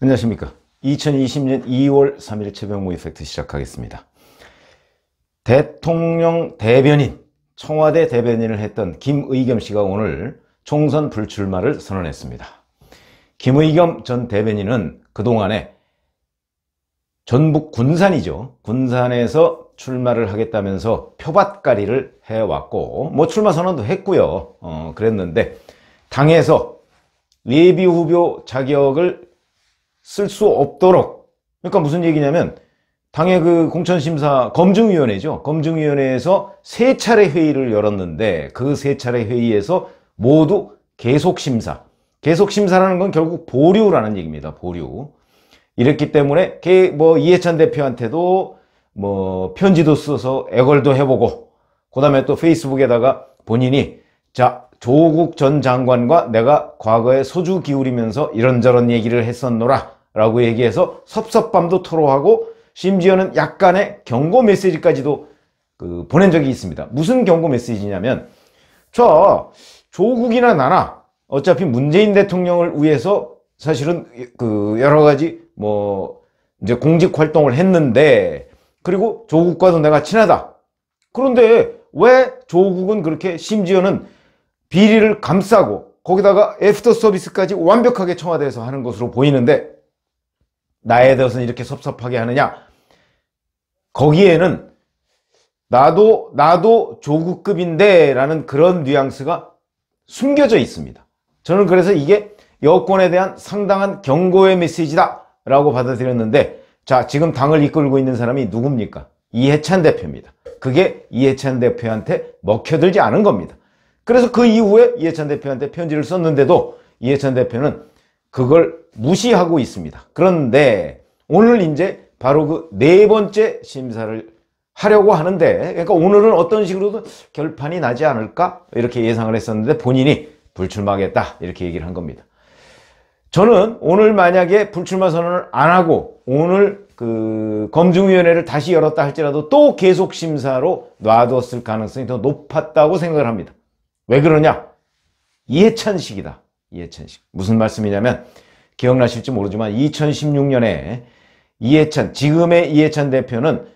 안녕하십니까. 2020년 2월 3일 최병무 이펙트 시작하겠습니다. 대통령 대변인, 청와대 대변인을 했던 김의겸 씨가 오늘 총선 불출마를 선언했습니다. 김의겸 전 대변인은 그동안에 전북 군산이죠. 군산에서 출마를 하겠다면서 표밭가리를 해왔고, 출마 선언도 했고요. 그랬는데 당에서 예비후보 자격을 쓸 수 없도록, 그러니까 무슨 얘기냐면 당의 그 공천심사 검증위원회죠. 검증위원회에서 3차례 회의를 열었는데 그 3차례 회의에서 모두 계속심사. 계속심사라는 건 결국 보류라는 얘기입니다. 보류. 이랬기 때문에 이해찬 대표한테도 편지도 써서 애걸도 해보고, 그 다음에 또 페이스북에다가 본인이 조국 전 장관과 내가 과거에 소주 기울이면서 이런저런 얘기를 했었노라 라고 얘기해서 섭섭함도 토로하고, 심지어는 약간의 경고 메시지까지도 보낸 적이 있습니다. 무슨 경고 메시지냐면, 조국이나 나나 어차피 문재인 대통령을 위해서 사실은 여러 가지 이제 공직 활동을 했는데, 그리고 조국과도 내가 친하다. 그런데 왜 조국은 그렇게 심지어는 비리를 감싸고 거기다가 애프터 서비스까지 완벽하게 청와대에서 하는 것으로 보이는데 나에 대해서는 이렇게 섭섭하게 하느냐? 거기에는 나도 조국급인데 라는 그런 뉘앙스가 숨겨져 있습니다. 저는 그래서 이게 여권에 대한 상당한 경고의 메시지다 라고 받아들였는데, 지금 당을 이끌고 있는 사람이 누굽니까? 이해찬 대표입니다. 그게 이해찬 대표한테 먹혀들지 않은 겁니다. 그래서 그 이후에 이해찬 대표한테 편지를 썼는데도 이해찬 대표는 그걸 무시하고 있습니다. 그런데 오늘 이제 바로 그 4번째 심사를 하려고 하는데, 그러니까 오늘은 어떤 식으로든 결판이 나지 않을까 이렇게 예상을 했었는데 본인이 불출마하겠다 이렇게 얘기를 한 겁니다. 저는 오늘 만약에 불출마 선언을 안 하고 오늘 검증위원회를 다시 열었다 할지라도 또 계속 심사로 놔뒀을 가능성이 더 높았다고 생각을 합니다. 왜 그러냐? 이해찬식이다. 이해찬식. 무슨 말씀이냐면, 기억나실지 모르지만 2016년에 지금의 이해찬 대표는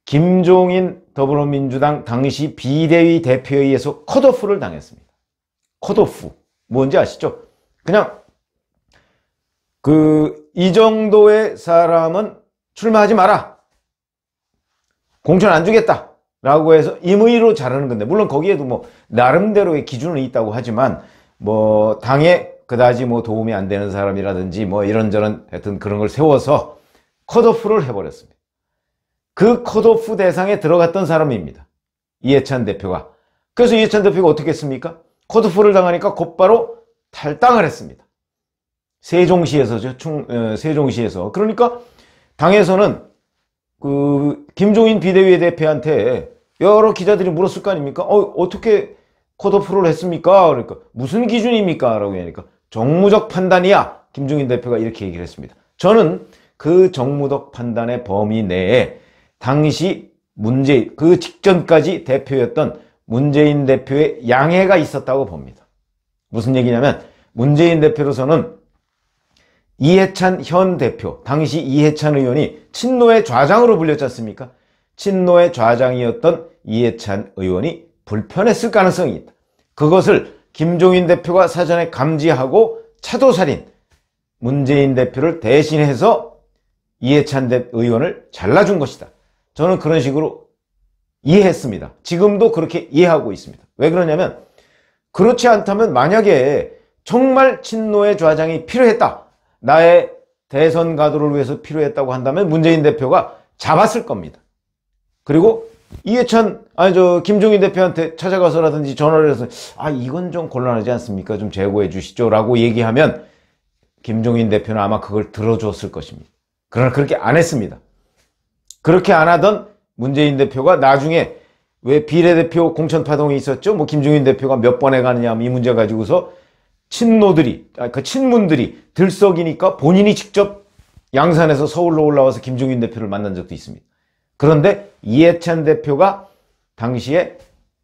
김종인 더불어민주당 당시 비대위 대표에 의해서 컷오프를 당했습니다. 컷오프. 뭔지 아시죠? 그냥 이 정도의 사람은 출마하지 마라. 공천 안 주겠다. 라고 해서 임의로 자르는 건데, 물론 거기에도 나름대로의 기준은 있다고 하지만, 당에 그다지 도움이 안 되는 사람이라든지 이런저런 하여튼 그런 걸 세워서 컷오프를 해버렸습니다. 그 컷오프 대상에 들어갔던 사람입니다. 이해찬 대표가. 그래서 이해찬 대표가 어떻게 했습니까? 컷오프를 당하니까 곧바로 탈당을 했습니다. 세종시에서죠. 세종시에서. 그러니까 당에서는 김종인 비대위 대표한테 여러 기자들이 물었을 거 아닙니까? 어떻게 컷오프를 했습니까? 그러니까 무슨 기준입니까? 라고 하니까 정무적 판단이야. 김종인 대표가 이렇게 얘기를 했습니다. 저는 그 정무적 판단의 범위 내에 당시 그 직전까지 대표였던 문재인 대표의 양해가 있었다고 봅니다. 무슨 얘기냐면, 문재인 대표로서는 이해찬 현 대표, 당시 이해찬 의원이 친노의 좌장으로 불렸지 않습니까? 친노의 좌장이었던 이해찬 의원이 불편했을 가능성이 있다. 그것을 김종인 대표가 사전에 감지하고 차도살인 문재인 대표를 대신해서 이해찬 의원을 잘라준 것이다. 저는 그런 식으로 이해했습니다. 지금도 그렇게 이해하고 있습니다. 왜 그러냐면, 그렇지 않다면 만약에 정말 친노의 좌장이 필요했다, 나의 대선 가도를 위해서 필요했다고 한다면 문재인 대표가 잡았을 겁니다. 그리고 김종인 대표한테 찾아가서라든지 전화를 해서 이건 좀 곤란하지 않습니까? 좀 제고해 주시죠 라고 얘기하면 김종인 대표는 아마 그걸 들어줬을 것입니다. 그러나 그렇게 안 했습니다. 그렇게 안 하던 문재인 대표가 나중에 왜 비례대표 공천파동이 있었죠? 김종인 대표가 몇 번에 가느냐 이 문제 가지고서 친문들이 들썩이니까 본인이 직접 양산에서 서울로 올라와서 김종인 대표를 만난 적도 있습니다. 그런데 이해찬 대표가 당시에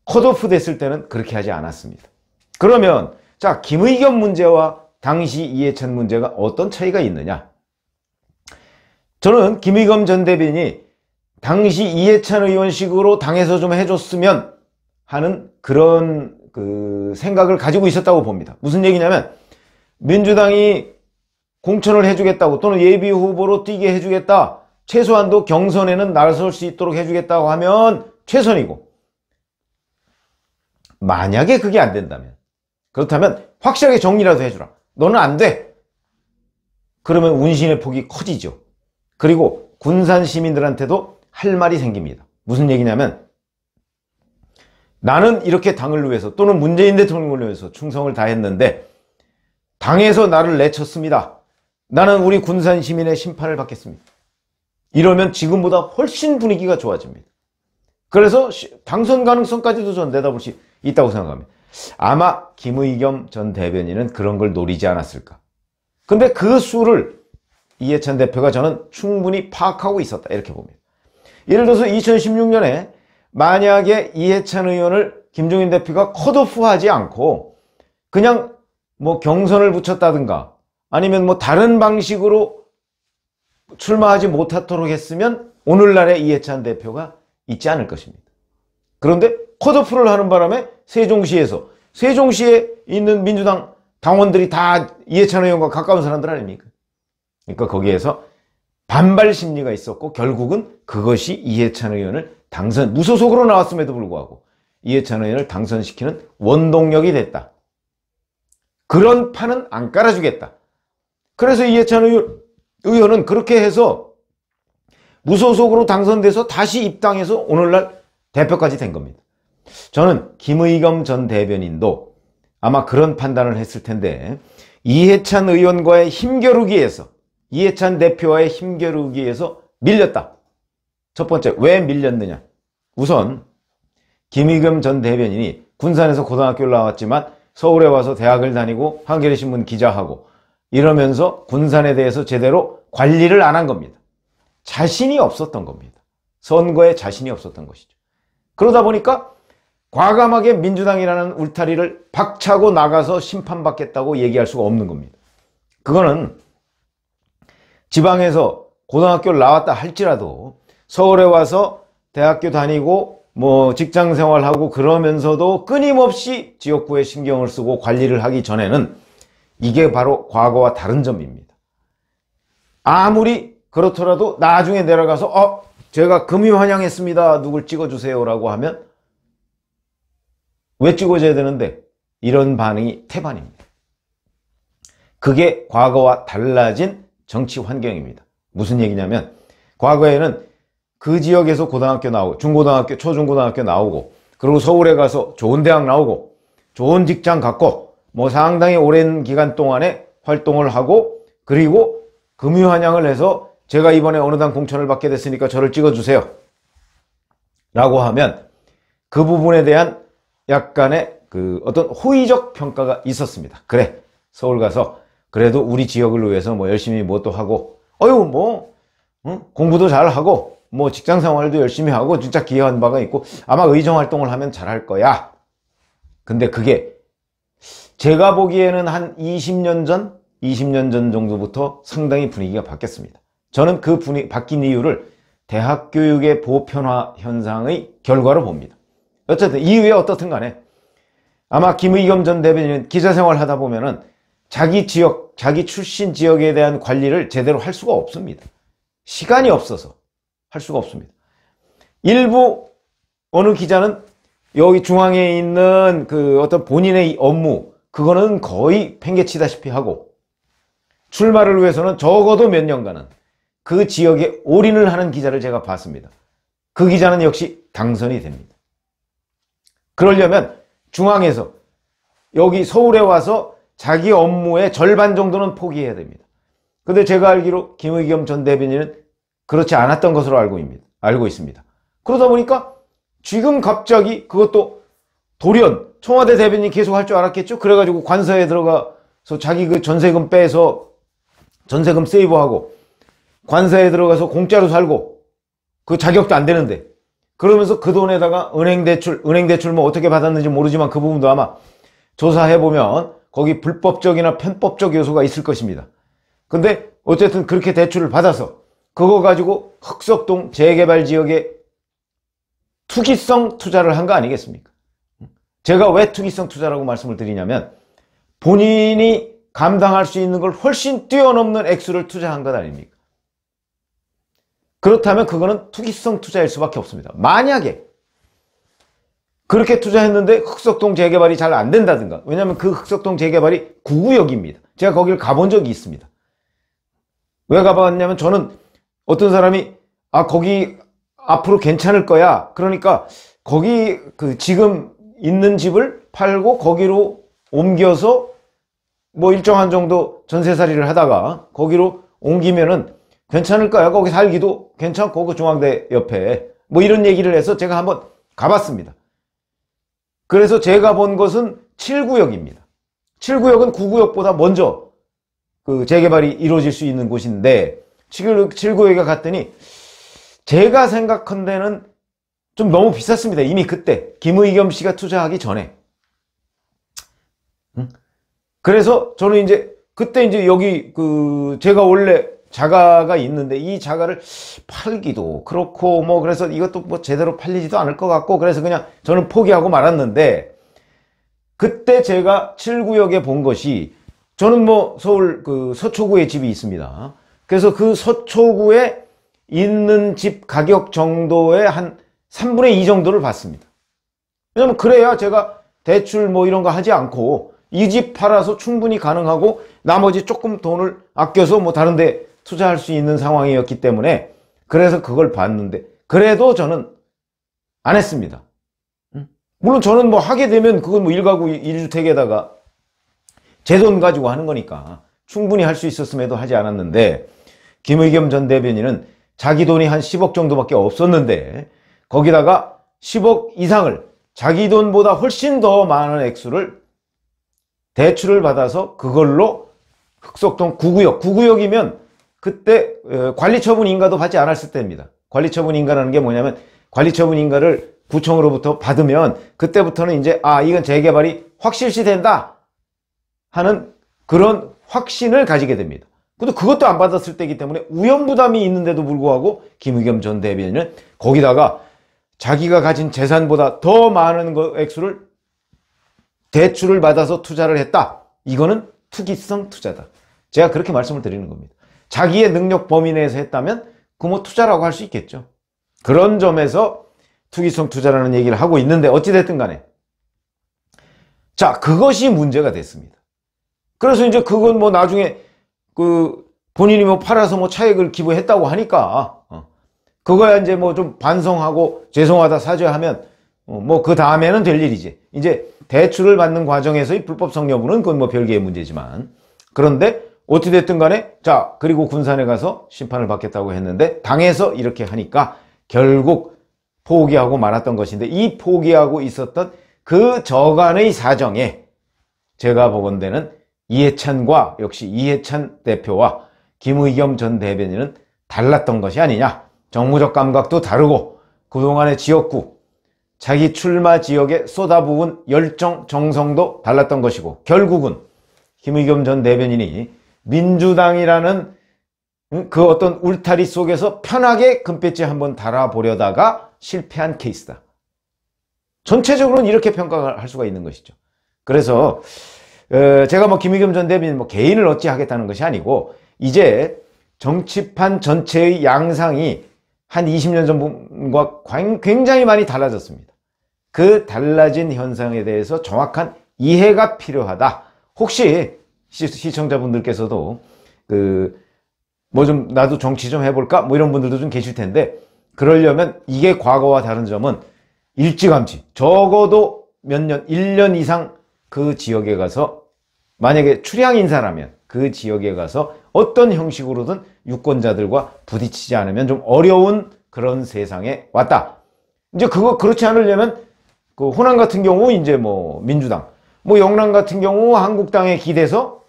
컷오프 됐을 때는 그렇게 하지 않았습니다. 그러면 김의겸 문제와 당시 이해찬 문제가 어떤 차이가 있느냐? 저는 김의겸 전 대변인이 당시 이해찬 의원식으로 당에서 좀 해줬으면 하는 그런 생각을 가지고 있었다고 봅니다. 무슨 얘기냐면 민주당이 공천을 해주겠다고 또는 예비 후보로 뛰게 해주겠다, 최소한도 경선에는 나설 수 있도록 해주겠다고 하면 최선이고, 만약에 그게 안 된다면, 그렇다면 확실하게 정리라도 해주라, 너는 안 돼, 그러면 운신의 폭이 커지죠. 그리고 군산 시민들한테도 할 말이 생깁니다. 무슨 얘기냐면 나는 이렇게 당을 위해서 또는 문재인 대통령을 위해서 충성을 다했는데 당에서 나를 내쳤습니다. 나는 우리 군산 시민의 심판을 받겠습니다. 이러면 지금보다 훨씬 분위기가 좋아집니다. 그래서 당선 가능성까지도 전 내다볼 수 있다고 생각합니다. 아마 김의겸 전 대변인은 그런 걸 노리지 않았을까. 근데 그 수를 이해찬 대표가 저는 충분히 파악하고 있었다, 이렇게 봅니다. 예를 들어서 2016년에 만약에 이해찬 의원을 김종인 대표가 컷오프하지 않고 그냥 뭐 경선을 붙였다든가 아니면 뭐 다른 방식으로 출마하지 못하도록 했으면 오늘날의 이해찬 대표가 있지 않을 것입니다. 그런데 컷오프를 하는 바람에 세종시에 있는 민주당 당원들이 다 이해찬 의원과 가까운 사람들 아닙니까? 그러니까 거기에서 반발 심리가 있었고 결국은 그것이 이해찬 의원을 무소속으로 나왔음에도 불구하고 이해찬 의원을 당선시키는 원동력이 됐다. 그런 판은 안 깔아주겠다. 그래서 이해찬 의원은 그렇게 해서 무소속으로 당선돼서 다시 입당해서 오늘날 대표까지 된 겁니다. 저는 김의겸 전 대변인도 아마 그런 판단을 했을 텐데 이해찬 의원과의 힘겨루기에서, 이해찬 대표와의 힘겨루기에서 밀렸다. 첫 번째, 왜 밀렸느냐. 우선 김의겸 전 대변인이 군산에서 고등학교를 나왔지만 서울에 와서 대학을 다니고 한겨레신문 기자하고 이러면서 군산에 대해서 제대로 관리를 안 한 겁니다. 자신이 없었던 겁니다. 선거에 자신이 없었던 것이죠. 그러다 보니까 과감하게 민주당이라는 울타리를 박차고 나가서 심판받겠다고 얘기할 수가 없는 겁니다. 그거는 지방에서 고등학교를 나왔다 할지라도 서울에 와서 대학교 다니고 뭐 직장 생활하고 그러면서도 끊임없이 지역구에 신경을 쓰고 관리를 하기 전에는 이게 바로 과거와 다른 점입니다. 아무리 그렇더라도 나중에 내려가서 제가 금유환영했습니다, 누굴 찍어주세요 라고 하면 왜 찍어줘야 되는데, 이런 반응이 태반입니다. 그게 과거와 달라진 정치 환경입니다. 무슨 얘기냐면 과거에는 그 지역에서 고등학교 나오고 중고등학교, 초중고등학교 나오고 그리고 서울에 가서 좋은 대학 나오고 좋은 직장 갖고 뭐 상당히 오랜 기간 동안에 활동을 하고 그리고 금유환영을 해서 제가 이번에 어느 당 공천을 받게 됐으니까 저를 찍어주세요 라고 하면 그 부분에 대한 약간의 어떤 호의적 평가가 있었습니다. 그래, 서울 가서 그래도 우리 지역을 위해서 뭐 열심히 뭣도 하고 공부도 잘하고 뭐 직장 생활도 열심히 하고 진짜 기여한 바가 있고 아마 의정 활동을 하면 잘할 거야. 근데 그게 제가 보기에는 한 20년 전 정도부터 상당히 분위기가 바뀌었습니다. 저는 그 바뀐 이유를 대학 교육의 보편화 현상의 결과로 봅니다. 어쨌든 이유에 어떻든 간에 아마 김의겸 전 대변인은 기자 생활 하다 보면은 자기 지역, 자기 출신 지역에 대한 관리를 제대로 할 수가 없습니다. 시간이 없어서 할 수가 없습니다. 일부 어느 기자는 여기 중앙에 있는 어떤 본인의 업무, 그거는 거의 팽개치다시피 하고 출마를 위해서는 적어도 몇 년간은 그 지역에 올인을 하는 기자를 제가 봤습니다. 그 기자는 역시 당선이 됩니다. 그러려면 중앙에서 여기 서울에 와서 자기 업무의 절반 정도는 포기해야 됩니다. 근데 제가 알기로 김의겸 전 대변인은 그렇지 않았던 것으로 알고 있습니다. 그러다 보니까 지금 갑자기 그것도 돌연 청와대 대변인이 계속 할 줄 알았겠죠? 그래가지고 관서에 들어가서 자기 그 전세금 빼서 전세금 세이브하고 관서에 들어가서 공짜로 살고 그 자격도 안 되는데 그러면서 그 돈에다가 은행 대출 뭐 어떻게 받았는지 모르지만 그 부분도 아마 조사해보면 거기 불법적이나 편법적 요소가 있을 것입니다. 근데 어쨌든 그렇게 대출을 받아서 그거 가지고 흑석동 재개발 지역에 투기성 투자를 한 거 아니겠습니까? 제가 왜 투기성 투자라고 말씀을 드리냐면 본인이 감당할 수 있는 걸 훨씬 뛰어넘는 액수를 투자한 것 아닙니까? 그렇다면 그거는 투기성 투자일 수밖에 없습니다. 만약에 그렇게 투자했는데 흑석동 재개발이 잘 안 된다든가, 왜냐하면 그 흑석동 재개발이 구구역입니다. 제가 거기를 가본 적이 있습니다. 왜 가봤냐면 저는 어떤 사람이 거기 앞으로 괜찮을 거야, 그러니까 거기 지금 있는 집을 팔고 거기로 옮겨서 뭐 일정한 정도 전세살이를 하다가 거기로 옮기면은 괜찮을 거야, 거기 살기도 괜찮고 그 중앙대 옆에, 뭐 이런 얘기를 해서 제가 한번 가봤습니다. 그래서 제가 본 것은 7구역입니다. 7구역은 9구역보다 먼저 그 재개발이 이루어질 수 있는 곳인데 7구역에 갔더니 제가 생각한 데는 좀 너무 비쌌습니다. 이미 그때 김의겸 씨가 투자하기 전에. 그래서 저는 이제 그때 이제 여기 제가 원래 자가가 있는데 이 자가를 팔기도 그렇고 뭐 그래서 이것도 뭐 제대로 팔리지도 않을 것 같고 그래서 그냥 저는 포기하고 말았는데, 그때 제가 7구역에 본 것이, 저는 뭐 서울 서초구에 집이 있습니다. 그래서 그 서초구에 있는 집 가격 정도의 한 3분의 2 정도를 봤습니다. 왜냐면 그래야 제가 대출 뭐 이런 거 하지 않고 이 집 팔아서 충분히 가능하고 나머지 조금 돈을 아껴서 뭐 다른 데 투자할 수 있는 상황이었기 때문에, 그래서 그걸 봤는데 그래도 저는 안 했습니다. 물론 저는 뭐 하게 되면 그건 뭐 1가구 1주택에다가 제 돈 가지고 하는 거니까 충분히 할 수 있었음에도 하지 않았는데, 김의겸 전 대변인은 자기 돈이 한 10억 정도밖에 없었는데 거기다가 10억 이상을 자기 돈보다 훨씬 더 많은 액수를 대출을 받아서 그걸로 흑석동 9구역이면 그때 관리처분 인가도 받지 않았을 때입니다. 관리처분 인가라는 게 뭐냐면 관리처분 인가를 구청으로부터 받으면 그때부터는 이제 이건 재개발이 확실시 된다 하는 그런 확신을 가지게 됩니다. 근데 그것도 안 받았을 때이기 때문에 위험부담이 있는데도 불구하고 김의겸 전 대변인은 거기다가 자기가 가진 재산보다 더 많은 액수를 대출을 받아서 투자를 했다. 이거는 투기성 투자다. 제가 그렇게 말씀을 드리는 겁니다. 자기의 능력 범위 내에서 했다면 그 뭐 투자라고 할 수 있겠죠. 그런 점에서 투기성 투자라는 얘기를 하고 있는데, 어찌됐든 간에 자, 그것이 문제가 됐습니다. 그래서 이제 그건 뭐 나중에 본인이 뭐 팔아서 뭐 차익을 기부했다고 하니까 그거야 이제 뭐 좀 반성하고 죄송하다 사죄하면 뭐 그 다음에는 될 일이지. 이제 대출을 받는 과정에서의 불법성 여부는 그건 뭐 별개의 문제지만, 그런데 어찌됐든 간에 자, 그리고 군산에 가서 심판을 받겠다고 했는데 당해서 이렇게 하니까 결국 포기하고 말았던 것인데, 이 포기하고 있었던 그 저간의 사정에 제가 보건대는 이해찬과, 역시 이해찬 대표와 김의겸 전 대변인은 달랐던 것이 아니냐. 정무적 감각도 다르고 그동안의 지역구, 자기 출마 지역에 쏟아부은 열정, 정성도 달랐던 것이고, 결국은 김의겸 전 대변인이 민주당이라는 그 어떤 울타리 속에서 편하게 금배지 한번 달아보려다가 실패한 케이스다. 전체적으로는 이렇게 평가할 수가 있는 것이죠. 그래서 제가 뭐 김의겸 전 대변인 뭐 개인을 어찌 하겠다는 것이 아니고, 이제 정치판 전체의 양상이 한 20년 전과 굉장히 많이 달라졌습니다. 그 달라진 현상에 대해서 정확한 이해가 필요하다. 혹시 시청자분들께서도 뭐 좀 나도 정치 좀 해볼까? 뭐 이런 분들도 좀 계실 텐데, 그러려면 이게 과거와 다른 점은 일찌감치 적어도 몇 년, 1년 이상 그 지역에 가서, 만약에 출향 인사라면 그 지역에 가서 어떤 형식으로든 유권자들과 부딪히지 않으면 좀 어려운 그런 세상에 왔다. 이제 그렇지 않으려면 호남 같은 경우 이제 뭐 민주당, 뭐 영남 같은 경우 한국당에 기대서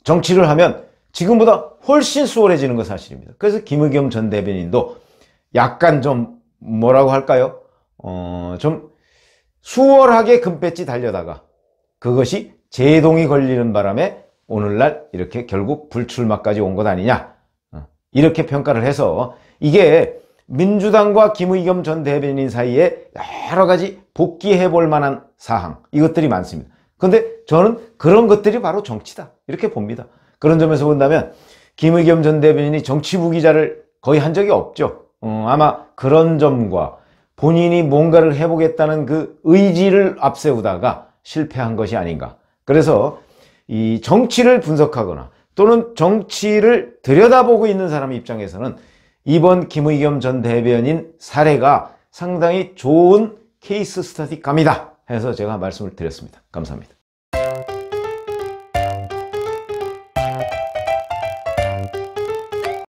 정치를 하면 지금보다 훨씬 수월해지는 건 사실입니다. 그래서 김의겸 전 대변인도 약간 좀 뭐라고 할까요? 좀 수월하게 금배지 달려다가 그것이 제동이 걸리는 바람에 오늘날 이렇게 결국 불출마까지 온 것 아니냐. 이렇게 평가를 해서 이게 민주당과 김의겸 전 대변인 사이에 여러 가지 복귀해 볼 만한 사항, 이것들이 많습니다. 그런데 저는 그런 것들이 바로 정치다, 이렇게 봅니다. 그런 점에서 본다면 김의겸 전 대변인이 정치부 기자를 거의 한 적이 없죠. 아마 그런 점과 본인이 뭔가를 해보겠다는 그 의지를 앞세우다가 실패한 것이 아닌가. 그래서 이 정치를 분석하거나 또는 정치를 들여다보고 있는 사람 입장에서는 이번 김의겸 전 대변인 사례가 상당히 좋은 케이스 스터디 감이다 해서 제가 말씀을 드렸습니다. 감사합니다.